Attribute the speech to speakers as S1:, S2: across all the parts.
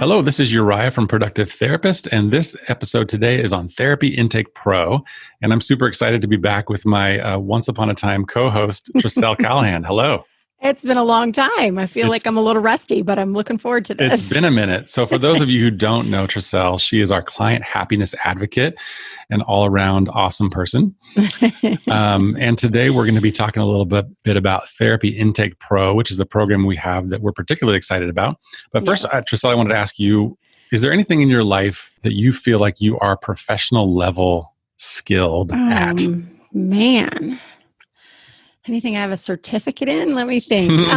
S1: Hello, this is Uriah from Productive Therapist, and this episode today is on Therapy Intake Pro. And I'm super excited to be back with my once upon a time co-host, Trisselle Callahan. Hello.
S2: It's been a long time. I feel like I'm a little rusty, but I'm looking forward to this.
S1: It's been a minute. So for those of you who don't know Trisselle, she is our client happiness advocate and all-around awesome person. And today we're going to be talking a little bit about Therapy Intake Pro, which is a program we have that we're particularly excited about. But first, Trisselle, I wanted to ask you, is there anything in your life that you feel like you are professional level skilled at?
S2: Man. Anything I have a certificate in? Let me think.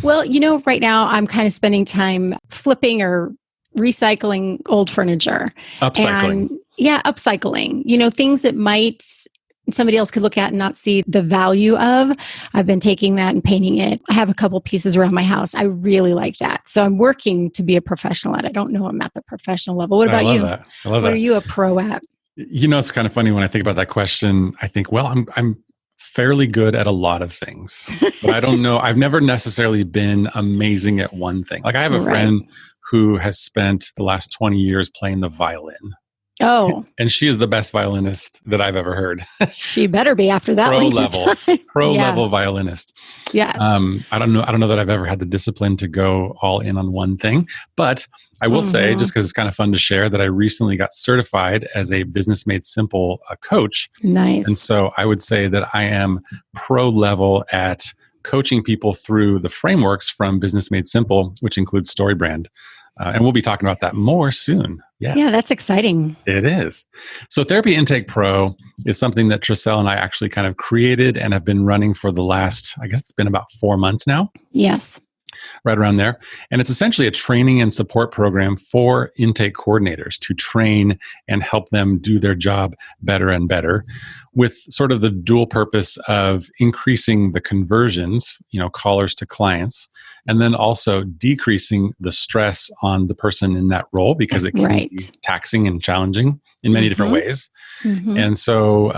S2: Well, right now I'm kind of spending time flipping or recycling old furniture.
S1: Upcycling.
S2: Upcycling. Things that somebody else could look at and not see the value of. I've been taking that and painting it. I have a couple pieces around my house. I really like that. So I'm working to be a professional at it. I don't know I'm at the professional level. What about you?
S1: I love that.
S2: What are you a pro at?
S1: It's kind of funny when I think about that question. I think, well, I'm fairly good at a lot of things, but I don't know. I've never necessarily been amazing at one thing. Like I have a friend who has spent the last 20 years playing the violin.
S2: Oh.
S1: And she is the best violinist that I've ever heard.
S2: She better be after that.
S1: Pro level violinist.
S2: Yes.
S1: I don't know that I've ever had the discipline to go all in on one thing, but I will say, just because it's kind of fun to share, that I recently got certified as a Business Made Simple coach.
S2: Nice.
S1: And so I would say that I am pro level at coaching people through the frameworks from Business Made Simple, which includes StoryBrand. And we'll be talking about that more soon. Yes.
S2: Yeah, that's exciting.
S1: It is. So Therapy Intake Pro is something that Trisselle and I actually kind of created and have been running for the last, I guess it's been about 4 months now.
S2: Yes.
S1: Right around there. And it's essentially a training and support program for intake coordinators to train and help them do their job better and better, with sort of the dual purpose of increasing the conversions, callers to clients, and then also decreasing the stress on the person in that role, because it can be taxing and challenging in many different ways. And so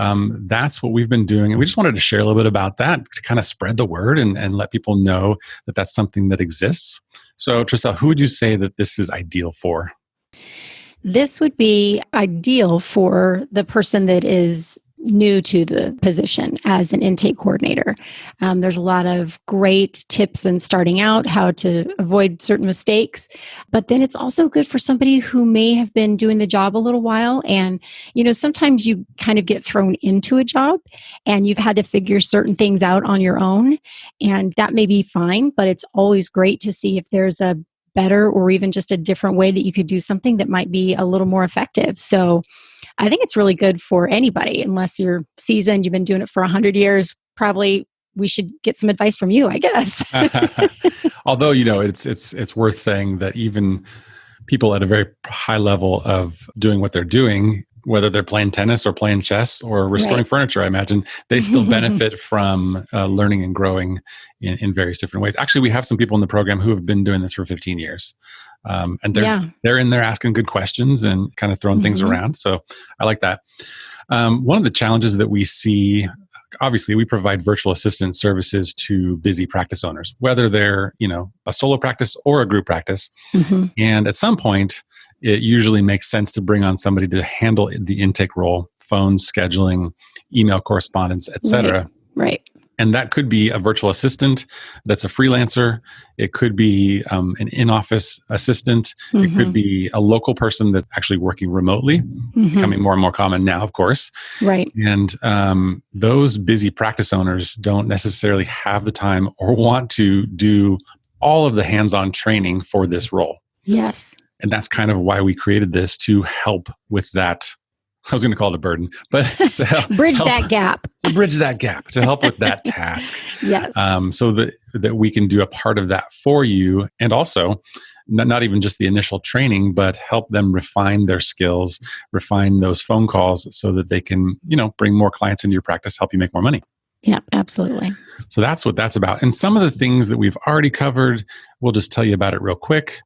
S1: that's what we've been doing. And we just wanted to share a little bit about that to kind of spread the word and let people know that that's something that exists. So Trisselle, who would you say that this is ideal for?
S2: This would be ideal for the person that is new to the position as an intake coordinator. There's a lot of great tips in starting out, how to avoid certain mistakes, but then it's also good for somebody who may have been doing the job a little while. And, sometimes you kind of get thrown into a job and you've had to figure certain things out on your own, and that may be fine, but it's always great to see if there's a better or even just a different way that you could do something that might be a little more effective. So I think it's really good for anybody, unless you're seasoned, you've been doing it for 100 years. Probably we should get some advice from you, I guess.
S1: Although, it's worth saying that even people at a very high level of doing what they're doing, whether they're playing tennis or playing chess or restoring furniture, I imagine, they still benefit from learning and growing in various different ways. Actually, we have some people in the program who have been doing this for 15 years. And they're in there asking good questions and kind of throwing things around. So I like that. One of the challenges that we see, obviously, we provide virtual assistant services to busy practice owners, whether they're, a solo practice or a group practice. And at some point, it usually makes sense to bring on somebody to handle the intake role, phone scheduling, email correspondence, etc.
S2: Right.
S1: And that could be a virtual assistant that's a freelancer. It could be an in-office assistant. It could be a local person that's actually working remotely, becoming more and more common now, of course.
S2: Right.
S1: And those busy practice owners don't necessarily have the time or want to do all of the hands-on training for this role.
S2: Yes.
S1: And that's kind of why we created this, to help with that. I was going to call it a burden, but to help
S2: bridge that gap,
S1: to help with that task.
S2: Yes.
S1: So that we can do a part of that for you. And also not even just the initial training, but help them refine their skills, refine those phone calls so that they can, bring more clients into your practice, help you make more money.
S2: Yeah, absolutely.
S1: So that's what that's about. And some of the things that we've already covered, we'll just tell you about it real quick.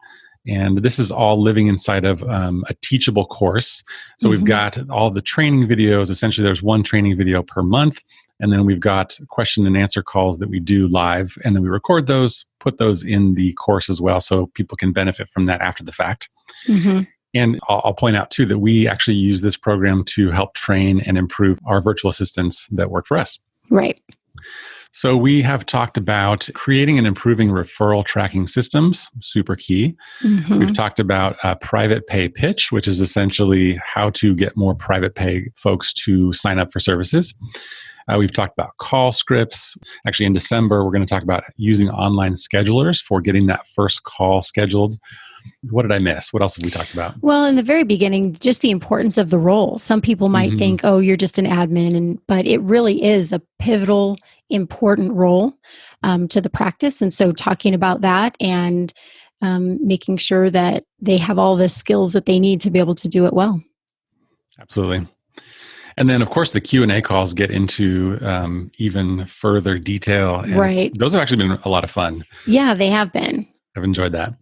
S1: And this is all living inside of a teachable course. So we've got all the training videos. Essentially, there's one training video per month. And then we've got question and answer calls that we do live. And then we record those put those in the course as well so people can benefit from that after the fact.
S2: Mm-hmm.
S1: And I'll point out too that we actually use this program to help train and improve our virtual assistants that work for us.
S2: Right.
S1: So we have talked about creating and improving referral tracking systems, super key.
S2: Mm-hmm.
S1: We've talked about a private pay pitch, which is essentially how to get more private pay folks to sign up for services. We've talked about call scripts. Actually, in December, we're going to talk about using online schedulers for getting that first call scheduled. What did I miss? What else have we talked about?
S2: Well, in the very beginning, just the importance of the role. Some people might think, oh, you're just an admin, but it really is a pivotal, important role to the practice. And so talking about that and making sure that they have all the skills that they need to be able to do it well.
S1: Absolutely. And then, of course, the Q&A calls get into even further detail. And
S2: right.
S1: Those have actually been a lot of fun.
S2: Yeah, they have been.
S1: I've enjoyed that.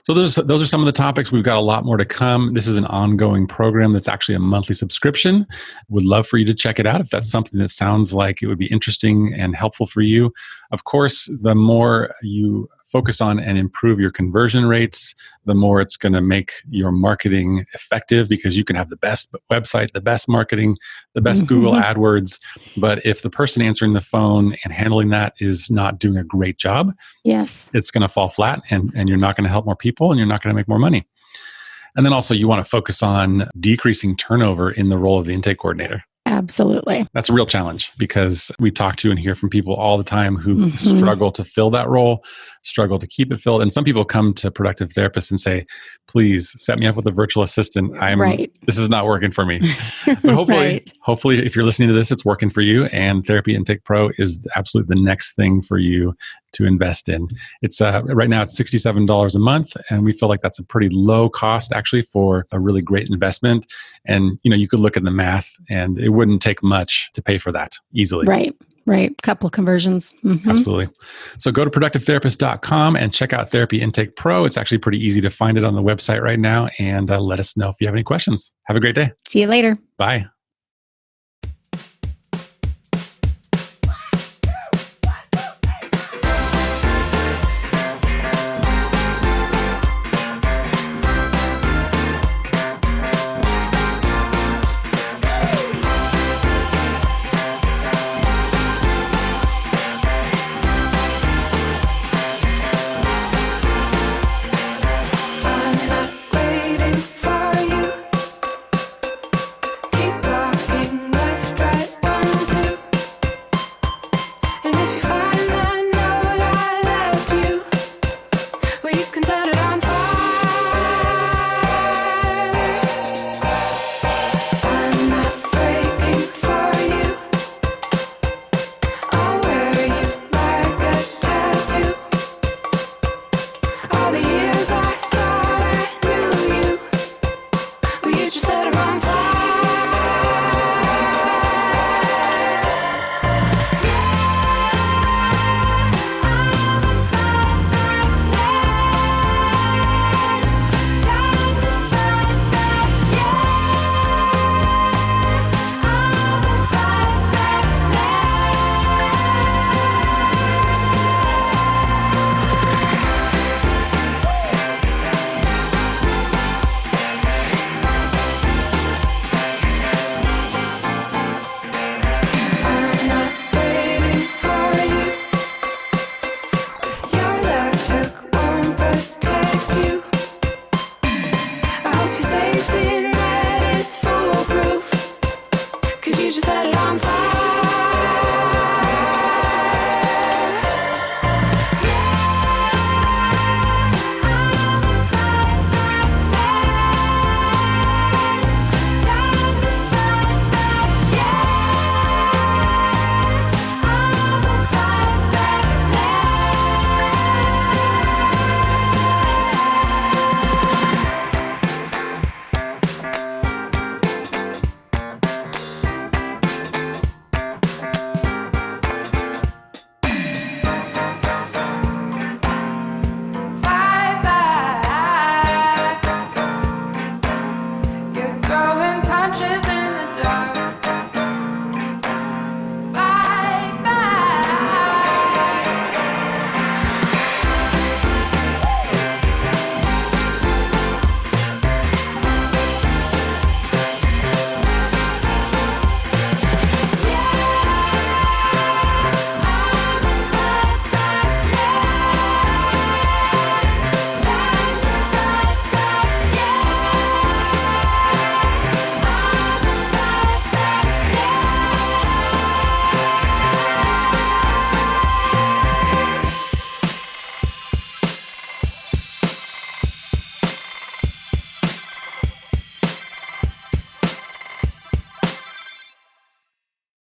S1: So those are some of the topics. We've got a lot more to come. This is an ongoing program that's actually a monthly subscription. Would love for you to check it out if that's something that sounds like it would be interesting and helpful for you. Of course, the more you focus on and improve your conversion rates, the more it's going to make your marketing effective because you can have the best website, the best marketing, the best Google AdWords. But if the person answering the phone and handling that is not doing a great job,
S2: yes,
S1: it's going to fall flat and you're not going to help more people and you're not going to make more money. And then also you want to focus on decreasing turnover in the role of the intake coordinator.
S2: Absolutely.
S1: That's a real challenge because we talk to and hear from people all the time who struggle to fill that role, struggle to keep it filled. And some people come to productive therapists and say, please set me up with a virtual assistant. This is not working for me. But hopefully, if you're listening to this, it's working for you. And Therapy Intake Pro is absolutely the next thing for you to invest in. It's right now it's $67 a month. And we feel like that's a pretty low cost actually for a really great investment. And, you could look at the math and it wouldn't take much to pay for that easily.
S2: Right. Couple conversions.
S1: Absolutely. So go to productivetherapist.com and check out Therapy Intake Pro. It's actually pretty easy to find it on the website right now. And let us know if you have any questions. Have a great day.
S2: See you later.
S1: Bye.